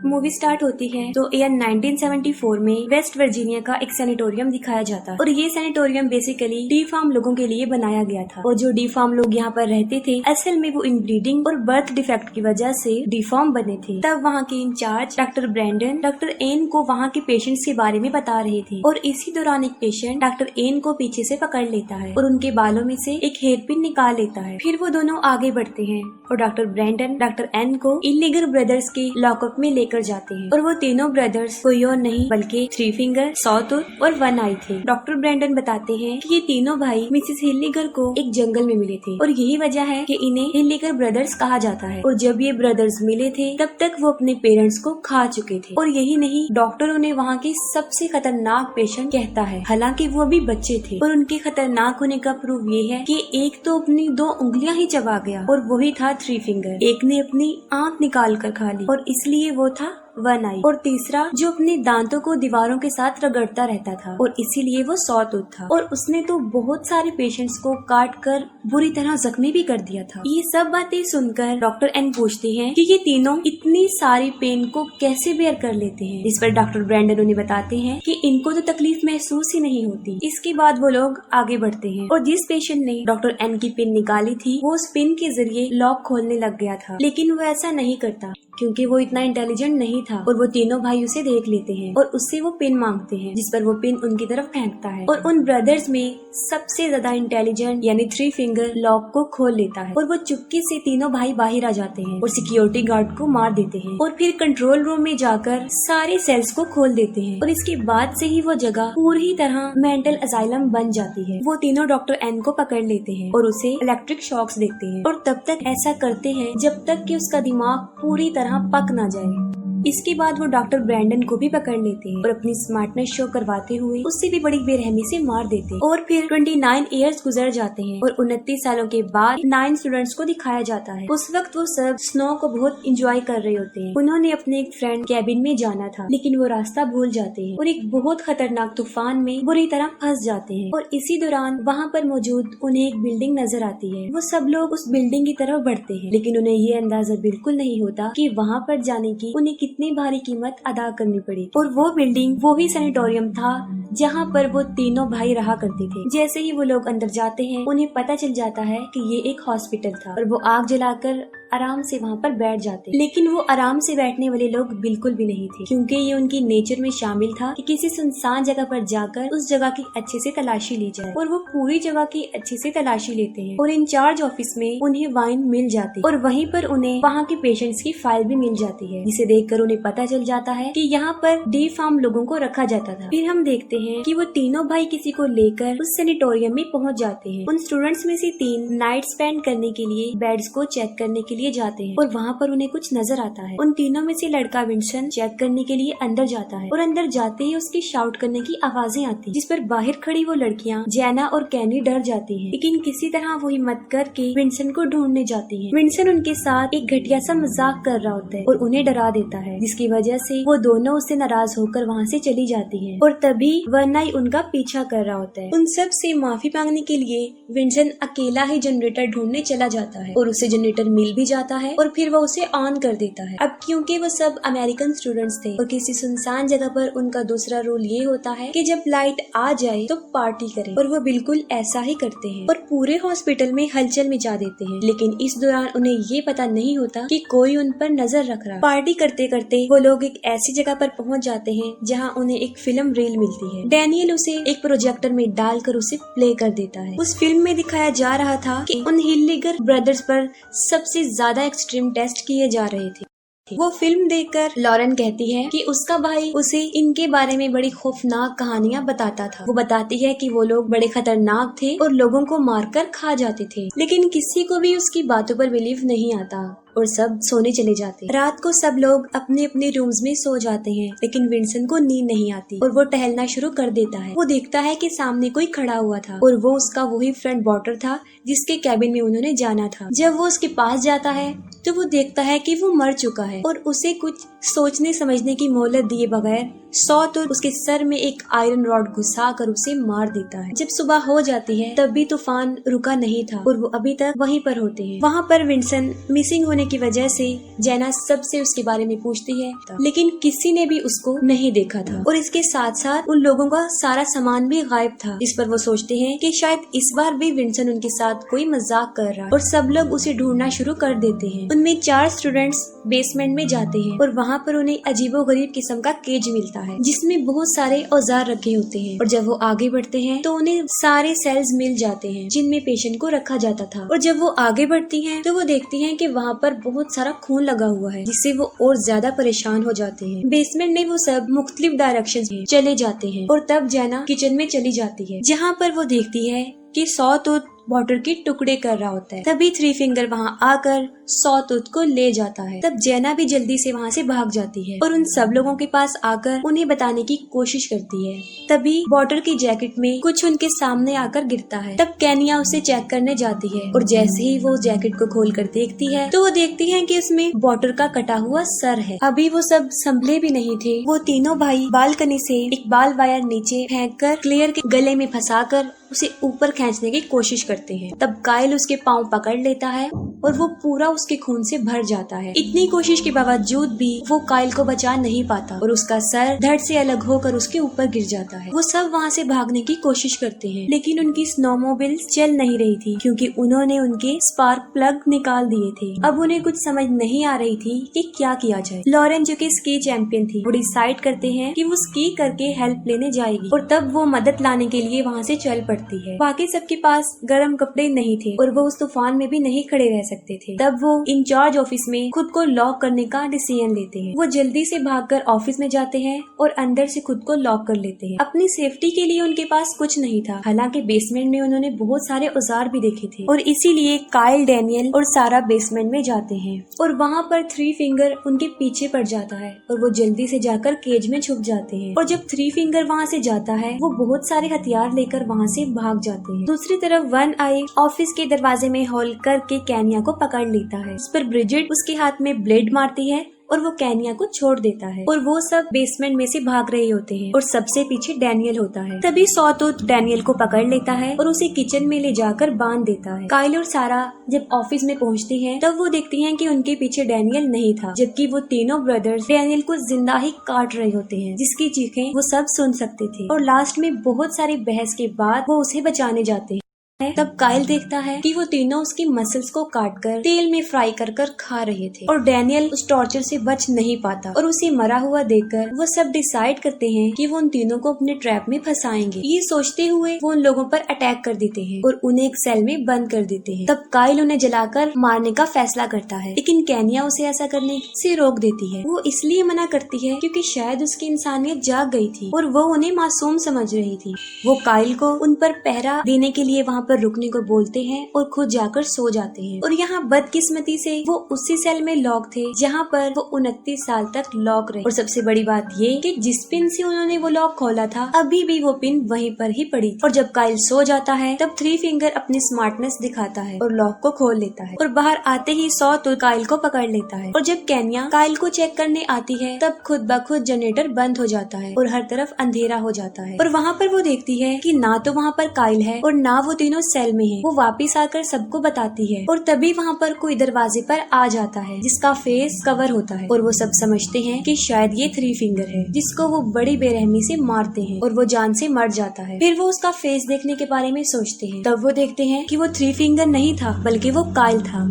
Movie start होती है तो ईयर 1974 में वेस्ट वर्जीनिया का एक सैनिटोरियम दिखाया जाता है और ये सैनिटोरियम बेसिकली डी फार्म लोगों के लिए बनाया गया था। और जो डी फार्म लोग यहाँ पर रहते थे असल में वो इनब्रीडिंग और बर्थ डिफेक्ट की वजह से डिफॉर्म बने थे। तब वहाँ के incharge doctor Brandon doctor N को वहाँ के पेशेंट्स के बारे में बता रहे थे और इसी दौरान एक पेशेंट डॉक्टर एन को पीछे से पकड़ लेता है और उनके बालों में से एक हेयर पिन निकाल लेता है। फिर वो दोनों आगे बढ़ते हैं और डॉक्टर ब्रैंडन डॉक्टर एन को इलीगल ब्रदर्स के लॉकअप में लेकर जाते हैं और वो तीनों ब्रदर्स कोई और नहीं बल्कि थ्री फिंगर, सॉटूथ और वन आई थे। डॉक्टर ब्रैंडन बताते हैं कि ये तीनों भाई मिसेस हिल्लिगर को एक जंगल में मिले थे और यही वजह है कि इन्हें हिल्लिगर ब्रदर्स कहा जाता है। और जब ये ब्रदर्स मिले थे तब तक वो अपने पेरेंट्स को खा चुके थे और यही नहीं, डॉक्टर उन्हें वहाँ के सबसे खतरनाक पेशेंट कहता है। हालांकि वो अभी बच्चे थे और उनके खतरनाक होने का प्रूफ ये है कि एक तो अपनी 2 उंगलियां ही चबा गया और वही था थ्री फिंगर। एक ने अपनी आंख निकाल कर खा ली और इसलिए वो था वन आई। और तीसरा जो अपने दांतों को दीवारों के साथ रगड़ता रहता था और इसीलिए वो सॉटूथ था। और उसने तो बहुत सारे पेशेंट्स को काट कर बुरी तरह जख्मी भी कर दिया था। ये सब बातें सुनकर डॉक्टर एन पूछते हैं कि ये तीनों इतनी सारी पेन को कैसे बेयर कर लेते हैं। इस पर डॉक्टर ब्रैंडन उन्हें बताते हैं कि इनको तो तकलीफ महसूस ही नहीं होती। इसके बाद वो लोग आगे बढ़ते हैं और जिस पेशेंट ने डॉक्टर एन की पिन निकाली थी वो उस पिन के जरिए लॉक खोलने लग गया था, लेकिन वो ऐसा नहीं करता क्योंकि वो इतना इंटेलिजेंट नहीं था। और वो तीनों भाई उसे देख लेते हैं और उससे वो पिन मांगते हैं जिस पर वो पिन उनकी तरफ फेंकता है और उन ब्रदर्स में सबसे ज्यादा इंटेलिजेंट यानी थ्री फिंगर लॉक को खोल लेता है और वो चुपके से तीनों भाई बाहर आ जाते हैं और सिक्योरिटी गार्ड को मार देते हैं और फिर कंट्रोल रूम में जाकर सारे सेल्स को खोल देते हैं। और इसके बाद से ही वो जगह पूरी तरह मेंटल असाइलम बन जाती है। वो तीनों डॉक्टर एन को पकड़ लेते हैं और उसे इलेक्ट्रिक शॉक्स देते हैं और तब तक ऐसा करते हैं जब तक कि उसका दिमाग पूरी तरह पक ना जाए। इसके बाद वो डॉक्टर ब्रैंडन को भी पकड़ लेते हैं और अपनी स्मार्टनेस शो करवाते हुए उससे भी बड़ी बेरहमी से मार देते हैं। और फिर 29 इयर्स गुजर जाते हैं और 29 सालों के बाद 9 स्टूडेंट्स को दिखाया जाता है। उस वक्त वो सब स्नो को बहुत इंजॉय कर रहे होते हैं। उन्होंने अपने एक फ्रेंड कैबिन में जाना था लेकिन वो रास्ता भूल जाते हैं और एक बहुत खतरनाक तूफान में बुरी तरह फंस जाते हैं। और इसी दौरान वहाँ पर मौजूद उन्हें एक बिल्डिंग नजर आती है। वो सब लोग उस बिल्डिंग की तरफ बढ़ते हैं लेकिन उन्हें ये अंदाजा बिल्कुल नहीं होता कि वहाँ पर जाने की उन्हें कितनी भारी कीमत अदा करनी पड़ी। और वो बिल्डिंग वो ही सैनिटोरियम था जहाँ पर वो तीनों भाई रहा करते थे। जैसे ही वो लोग अंदर जाते हैं उन्हें पता चल जाता है कि ये एक हॉस्पिटल था और वो आग जलाकर आराम से वहाँ पर बैठ जाते। लेकिन वो आराम से बैठने वाले लोग बिल्कुल भी नहीं थे क्योंकि ये उनकी नेचर में शामिल था कि किसी सुनसान जगह पर जाकर उस जगह की अच्छे से तलाशी ली जाए। और वो पूरी जगह की अच्छे से तलाशी लेते हैं और इंचार्ज ऑफिस में उन्हें वाइन मिल जाती और वहीं पर उन्हें वहाँ के पेशेंट्स की फाइल भी मिल जाती है जिसे देखकर उन्हें पता चल जाता है कि यहाँ पर डी फार्म लोगों को रखा जाता था। फिर हम देखते हैं कि वो तीनों भाई किसी को लेकर उस सैनिटोरियम में पहुँच जाते हैं। उन स्टूडेंट्स में से 3 नाइट स्पेंड करने के लिए बेड्स को चेक करने के लिए जाते हैं और वहाँ पर उन्हें कुछ नजर आता है। उन तीनों में से लड़का विंसन चेक करने के लिए अंदर जाता है और अंदर जाते ही उसकी शाउट करने की आवाजें आती जिस पर बाहर खड़ी वो लड़कियाँ जैना और कैनी डर जाती हैं। लेकिन किसी तरह वो हिम्मत करके विंसन को ढूंढने जाती हैं। विंसन उनके साथ एक घटिया सा मजाक कर रहा होता है और उन्हें डरा देता है जिसकी वजह से वो दोनों उससे नाराज होकर वहाँ से चली जाती हैं। और तभी वर्नाई उनका पीछा कर रहा होता है। उन सब से माफी मांगने के लिए विंसन अकेला ही जनरेटर ढूंढने चला जाता है और उसे जनरेटर मिल भी जाता है और फिर वो उसे ऑन कर देता है। अब क्योंकि वो सब अमेरिकन स्टूडेंट्स थे और किसी सुनसान जगह पर उनका दूसरा रूल ये होता है कि जब लाइट आ जाए तो पार्टी करें और वो बिल्कुल ऐसा ही करते हैं और पूरे हॉस्पिटल में हलचल मचा देते हैं। लेकिन इस दौरान उन्हें ये पता नहीं होता कि कोई उन पर नजर रख रहा। पार्टी करते करते वो लोग एक ऐसी जगह पर पहुंच जाते हैं जहां उन्हें एक फिल्म रील मिलती है। डैनियल उसे एक प्रोजेक्टर में डालकर उसे प्ले कर देता है। उस फिल्म में दिखाया जा रहा था कि उन हिल्लिगर ब्रदर्स पर सबसे ज्यादा एक्सट्रीम टेस्ट किए जा रहे थे। वो फिल्म देखकर लॉरेन कहती है कि उसका भाई उसे इनके बारे में बड़ी खौफनाक कहानियां बताता था। वो बताती है कि वो लोग बड़े खतरनाक थे और लोगों को मारकर खा जाते थे, लेकिन किसी को भी उसकी बातों पर बिलीव नहीं आता और सब सोने चले जाते। रात को सब लोग अपने अपने रूम्स में सो जाते हैं लेकिन विंसन को नींद नहीं आती और वो टहलना शुरू कर देता है। वो देखता है कि सामने कोई खड़ा हुआ था और वो उसका वही फ्रेंड बॉटर था जिसके कैबिन में उन्होंने जाना था। जब वो उसके पास जाता है तो वो देखता है कि वो मर चुका है और उसे कुछ सोचने समझने की मोहलत दिए बगैर सॉटूथ उसके सर में एक आयरन रॉड घुसा कर उसे मार देता है। जब सुबह हो जाती है तब भी तूफान रुका नहीं था और वो अभी तक वहीं पर होते हैं। वहाँ पर विंसन मिसिंग होने होने की वजह से जैना सबसे उसके बारे में पूछती है, लेकिन किसी ने भी उसको नहीं देखा था और इसके साथ साथ उन लोगों का सारा सामान भी गायब था। इस पर वो सोचते हैं कि शायद इस बार भी विंसन उनके साथ कोई मजाक कर रहा है और सब लोग उसे ढूंढना शुरू कर देते हैं। उनमें 4 स्टूडेंट्स बेसमेंट में जाते हैं और वहाँ पर उन्हें अजीबोगरीब किस्म का केज मिलता है जिसमें बहुत सारे औजार रखे होते हैं। और जब वो आगे बढ़ते हैं तो उन्हें सारे सेल्स मिल जाते हैं जिनमें पेशेंट को रखा जाता था। और जब वो आगे बढ़ती हैं तो वो देखती हैं कि वहाँ पर बहुत सारा खून लगा हुआ है जिससे वो और ज्यादा परेशान हो जाते हैं। बेसमेंट में वो सब मुख्तलिफ डायरेक्शन में चले जाते हैं और तब जैना किचन में चली जाती है जहाँ पर वो देखती है कि सॉटूथ वाटर के टुकड़े कर रहा होता है। तभी 3 फिंगर वहाँ आकर सॉटूथ को ले जाता है। तब जैना भी जल्दी से वहाँ से भाग जाती है और उन सब लोगों के पास आकर उन्हें बताने की कोशिश करती है। तभी वाटर की जैकेट में कुछ उनके सामने आकर गिरता है। तब केनिया उसे चेक करने जाती है और जैसे ही वो जैकेट को खोलकर देखती है तो वो देखती है कि उसमें वाटर का कटा हुआ सर है। अभी वो सब संभले भी नहीं थे। वो तीनों भाई बालकनी से एक बाल वायर नीचे फेंककर क्लेयर के गले में फंसाकर उसे ऊपर खींचने की कोशिश करते हैं। तब काइल उसके पाँव पकड़ लेता है और वो पूरा उसके खून से भर जाता है। इतनी कोशिश के बावजूद भी वो काइल को बचा नहीं पाता और उसका सर धड़ से अलग होकर उसके ऊपर गिर जाता है। वो सब वहाँ से भागने की कोशिश करते हैं लेकिन उनकी स्नोमोबाइल चल नहीं रही थी क्योंकि उन्होंने उनके स्पार्क प्लग निकाल दिए थे। अब उन्हें कुछ समझ नहीं आ रही थी कि क्या किया जाए। लॉरेन जो कि स्की चैंपियन थी वो डिसाइड करते हैं कि वो स्की करके हेल्प लेने जाएगी और तब वो मदद लाने के लिए वहाँ से चल पड़ती है। बाकी सबके पास गर्म कपड़े नहीं थे और वो उस तूफान में भी नहीं खड़े रह सकते थे। तब वो इंचार्ज ऑफिस में खुद को लॉक करने का डिसीजन लेते हैं। वो जल्दी से भागकर ऑफिस में जाते हैं और अंदर से खुद को लॉक कर लेते हैं। अपनी सेफ्टी के लिए उनके पास कुछ नहीं था। हालांकि बेसमेंट में उन्होंने बहुत सारे औजार भी देखे थे और इसीलिए काइल, डैनियल और सारा बेसमेंट में जाते हैं और वहाँ पर 3 फिंगर उनके पीछे पड़ जाता है और वो जल्दी से जाकर केज में छुप जाते हैं। और जब 3 फिंगर वहाँ से जाता है वो बहुत सारे हथियार लेकर वहाँ से भाग जाते हैं। दूसरी तरफ 1 आई ऑफिस के दरवाजे में होल्ड करके केनिया को पकड़ लेता है। इस पर ब्रिजिट उसके हाथ में ब्लेड मारती है और वो केनिया को छोड़ देता है और वो सब बेसमेंट में से भाग रहे होते हैं और सबसे पीछे डैनियल होता है। तभी सॉटूथ डैनियल को पकड़ लेता है और उसे किचन में ले जाकर बांध देता है। काइल और सारा जब ऑफिस में पहुंचती हैं तब वो देखती हैं कि उनके पीछे डैनियल नहीं था, जबकि वो तीनों ब्रदर्स डैनियल को जिंदा ही काट रहे होते हैं जिसकी चीखें वो सब सुन सकते थे। और लास्ट में बहुत सारी बहस के बाद वो उसे बचाने जाते हैं। तब काइल देखता है कि वो तीनों उसकी मसल्स को काटकर तेल में फ्राई कर कर खा रहे थे और डैनियल उस टॉर्चर से बच नहीं पाता और उसे मरा हुआ देखकर वो सब डिसाइड करते हैं कि वो उन तीनों को अपने ट्रैप में फंसाएंगे। ये सोचते हुए वो उन लोगों पर अटैक कर देते हैं और उन्हें एक सेल में बंद कर देते हैं। तब काइल उन्हें जलाकर मारने का फैसला करता है लेकिन केनिया उसे ऐसा करने से रोक देती है। वो इसलिए मना करती है क्योंकि शायद उसकी इंसानियत जाग गई थी और वो उन्हें मासूम समझ रही थी। वो काइल को उन पर पहरा देने के लिए वहाँ पर रुकने को बोलते हैं और खुद जाकर सो जाते हैं। और यहाँ बदकिस्मती से वो उसी सेल में लॉक थे जहाँ पर वो 29 साल तक लॉक रहे। और सबसे बड़ी बात ये कि जिस पिन से उन्होंने वो लॉक खोला था अभी भी वो पिन वहीं पर ही पड़ी। और जब काइल सो जाता है तब 3 फिंगर अपनी स्मार्टनेस दिखाता है और लॉक को खोल लेता है और बाहर आते ही सॉटूथ काइल को पकड़ लेता है। और जब केनिया काइल को चेक करने आती है तब खुद ब खुद जनरेटर बंद हो जाता है और हर तरफ अंधेरा हो जाता है। और वहाँ पर वो देखती है कि ना तो वहाँ पर काइल है और ना वो तीनों सेल में है। वो वापिस आकर सबको बताती है और तभी वहाँ पर कोई दरवाजे पर आ जाता है जिसका फेस कवर होता है और वो सब समझते हैं कि शायद ये 3 फिंगर है जिसको वो बड़ी बेरहमी से मारते हैं और वो जान से मर जाता है। फिर वो उसका फेस देखने के बारे में सोचते हैं। तब वो देखते हैं कि वो 3 फिंगर नहीं था बल्कि वो काइल था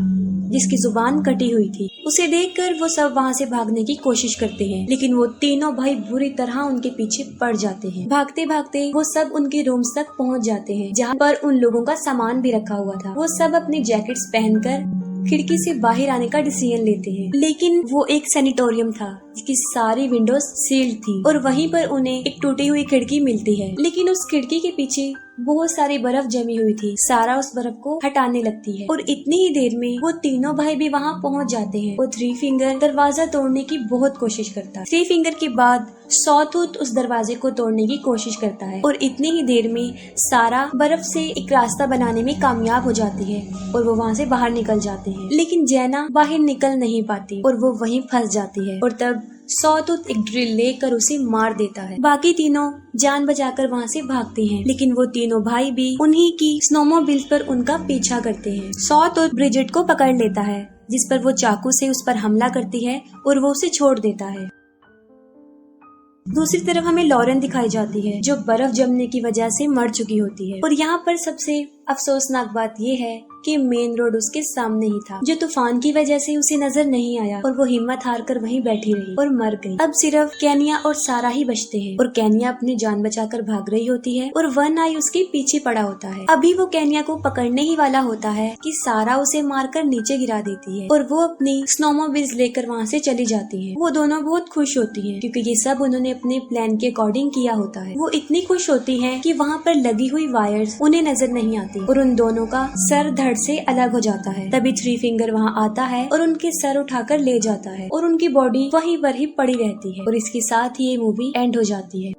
जिसकी जुबान कटी हुई थी। उसे देखकर वो सब वहाँ से भागने की कोशिश करते हैं लेकिन वो तीनों भाई बुरी तरह उनके पीछे पड़ जाते हैं। भागते भागते वो सब उनके रूम्स तक पहुँच जाते हैं जहाँ पर उन लोगों का सामान भी रखा हुआ था। वो सब अपनी जैकेट्स पहनकर खिड़की से बाहर आने का डिसीजन लेते हैं लेकिन वो एक सैनिटोरियम था जिसकी सारी विंडोज सील्ड थी और वहीं पर उन्हें एक टूटी हुई खिड़की मिलती है लेकिन उस खिड़की के पीछे बहुत सारी बर्फ जमी हुई थी। सारा उस बर्फ को हटाने लगती है और इतनी ही देर में वो तीनों भाई भी वहाँ पहुँच जाते हैं। वो 3 फिंगर दरवाजा तोड़ने की बहुत कोशिश करता है। 3 फिंगर के बाद सॉटूथ उस दरवाजे को तोड़ने की कोशिश करता है और इतनी ही देर में सारा बर्फ से एक रास्ता बनाने में कामयाब हो जाती है और वो वहाँ से बाहर निकल जाते हैं। लेकिन जैना बाहर निकल नहीं पाती और वो वहीं फंस जाती है और तब सॉटूथ एक ड्रिल लेकर उसे मार देता है। बाकी तीनों जान बचाकर वहाँ से भागते हैं लेकिन वो तीनों भाई भी उन्हीं की स्नोमोबाइल पर उनका पीछा करते हैं। सॉटूथ ब्रिजिट को पकड़ लेता है जिस पर वो चाकू से उस पर हमला करती है और वो उसे छोड़ देता है। दूसरी तरफ हमें लॉरेन दिखाई जाती है जो बर्फ जमने की वजह से मर चुकी होती है। और यहाँ पर सबसे अफसोसनाक बात ये है कि मेन रोड उसके सामने ही था, जो तूफान की वजह से उसे नजर नहीं आया और वो हिम्मत हार कर वहीं बैठी रही और मर गई। अब सिर्फ केनिया और सारा ही बचते हैं और केनिया अपनी जान बचाकर भाग रही होती है और वन आई उसके पीछे पड़ा होता है। अभी वो केनिया को पकड़ने ही वाला होता है कि सारा उसे मारकर नीचे गिरा देती है और वो अपनी स्नोमोबिल्स लेकर वहाँ से चली जाती है। वो दोनों बहुत खुश होती है क्योंकि ये सब उन्होंने अपने प्लान के अकॉर्डिंग किया होता है। वो इतनी खुश होती है कि वहाँ पर लगी हुई वायर्स उन्हें नजर नहीं आती और उन दोनों का सर धड़ से अलग हो जाता है। तभी थ्री फिंगर वहाँ आता है और उनके सर उठाकर ले जाता है और उनकी बॉडी वहीं पर ही पड़ी रहती है और इसके साथ ही ये मूवी एंड हो जाती है।